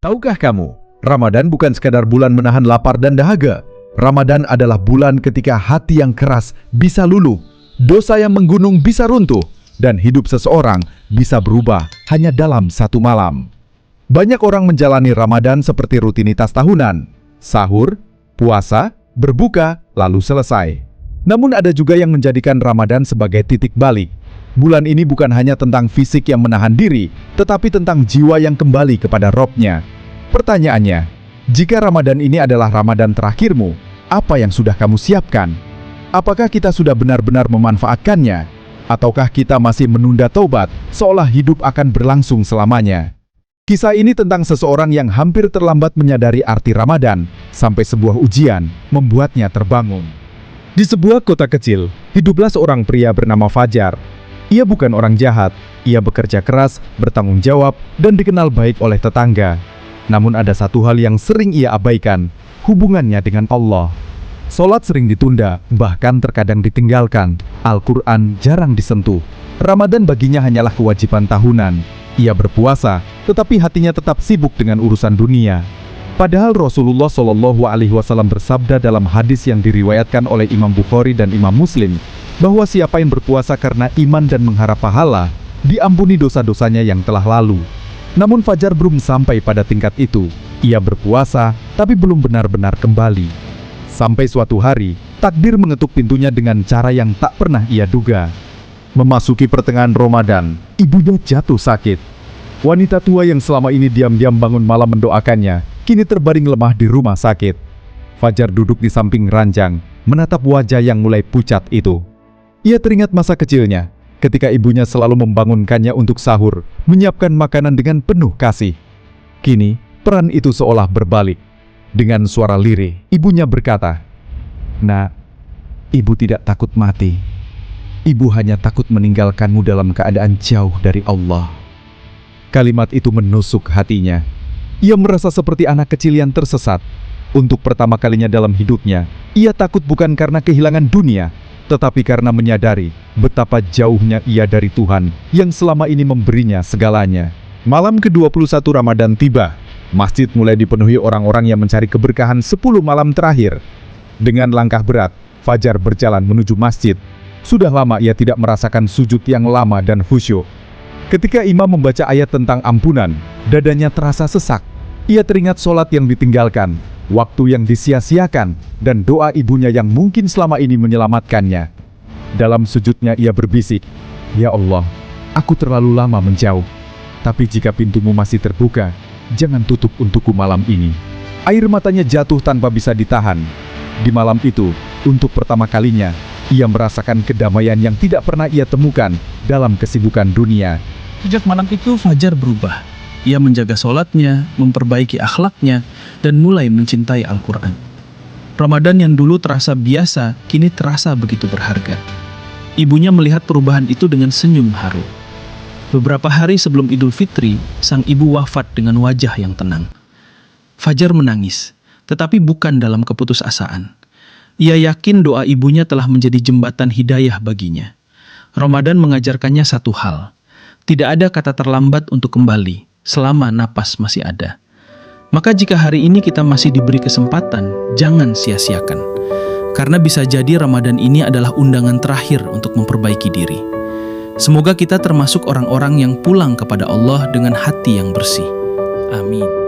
Tahukah kamu, Ramadan bukan sekadar bulan menahan lapar dan dahaga. Ramadan adalah bulan ketika hati yang keras bisa luluh, dosa yang menggunung bisa runtuh, dan hidup seseorang bisa berubah hanya dalam satu malam. Banyak orang menjalani Ramadan seperti rutinitas tahunan, sahur, puasa, berbuka, lalu selesai. Namun ada juga yang menjadikan Ramadan sebagai titik balik. Bulan ini bukan hanya tentang fisik yang menahan diri, tetapi tentang jiwa yang kembali kepada Robnya. Pertanyaannya, jika Ramadan ini adalah Ramadan terakhirmu, apa yang sudah kamu siapkan? Apakah kita sudah benar-benar memanfaatkannya? Ataukah kita masih menunda taubat, seolah hidup akan berlangsung selamanya? Kisah ini tentang seseorang yang hampir terlambat menyadari arti Ramadan, sampai sebuah ujian membuatnya terbangun. Di sebuah kota kecil, hiduplah seorang pria bernama Fajar. Ia bukan orang jahat, ia bekerja keras, bertanggung jawab, dan dikenal baik oleh tetangga. Namun ada satu hal yang sering ia abaikan, hubungannya dengan Allah. Sholat sering ditunda, bahkan terkadang ditinggalkan. Al-Quran jarang disentuh. Ramadan baginya hanyalah kewajiban tahunan. Ia berpuasa, tetapi hatinya tetap sibuk dengan urusan dunia. Padahal Rasulullah SAW bersabda dalam hadis yang diriwayatkan oleh Imam Bukhari dan Imam Muslim, bahwa siapa yang berpuasa karena iman dan mengharap pahala, diampuni dosa-dosanya yang telah lalu. Namun Fajar belum sampai pada tingkat itu. Ia berpuasa, tapi belum benar-benar kembali. Sampai suatu hari, takdir mengetuk pintunya dengan cara yang tak pernah ia duga. Memasuki pertengahan Ramadan, ibunya jatuh sakit. Wanita tua yang selama ini diam-diam bangun malam mendoakannya, kini terbaring lemah di rumah sakit. Fajar duduk di samping ranjang, menatap wajah yang mulai pucat itu. Ia teringat masa kecilnya, ketika ibunya selalu membangunkannya untuk sahur, menyiapkan makanan dengan penuh kasih. Kini, peran itu seolah berbalik. Dengan suara lirih, ibunya berkata, "Nak, ibu tidak takut mati. Ibu hanya takut meninggalkanmu dalam keadaan jauh dari Allah." Kalimat itu menusuk hatinya. Ia merasa seperti anak kecil yang tersesat. Untuk pertama kalinya dalam hidupnya, ia takut bukan karena kehilangan dunia, tetapi karena menyadari betapa jauhnya ia dari Tuhan yang selama ini memberinya segalanya. Malam ke-21 Ramadan tiba. Masjid mulai dipenuhi orang-orang yang mencari keberkahan 10 malam terakhir. Dengan langkah berat, Fajar berjalan menuju masjid. Sudah lama ia tidak merasakan sujud yang lama dan khusyuk. Ketika imam membaca ayat tentang ampunan, dadanya terasa sesak. Ia teringat sholat yang ditinggalkan, waktu yang disia-siakan, dan doa ibunya yang mungkin selama ini menyelamatkannya. Dalam sujudnya ia berbisik, "Ya Allah, aku terlalu lama menjauh. Tapi jika pintumu masih terbuka, jangan tutup untukku malam ini." Air matanya jatuh tanpa bisa ditahan. Di malam itu, untuk pertama kalinya, ia merasakan kedamaian yang tidak pernah ia temukan dalam kesibukan dunia. Sejak malam itu Fajar berubah. Ia menjaga sholatnya, memperbaiki akhlaknya, dan mulai mencintai Al-Quran. Ramadan yang dulu terasa biasa, kini terasa begitu berharga. Ibunya melihat perubahan itu dengan senyum haru. Beberapa hari sebelum Idul Fitri, sang ibu wafat dengan wajah yang tenang. Fajar menangis, tetapi bukan dalam keputusasaan. Ia yakin doa ibunya telah menjadi jembatan hidayah baginya. Ramadan mengajarkannya satu hal, tidak ada kata terlambat untuk kembali, selama napas masih ada. Maka jika hari ini kita masih diberi kesempatan, jangan sia-siakan. Karena bisa jadi Ramadan ini adalah undangan terakhir untuk memperbaiki diri. Semoga kita termasuk orang-orang yang pulang kepada Allah dengan hati yang bersih. Amin.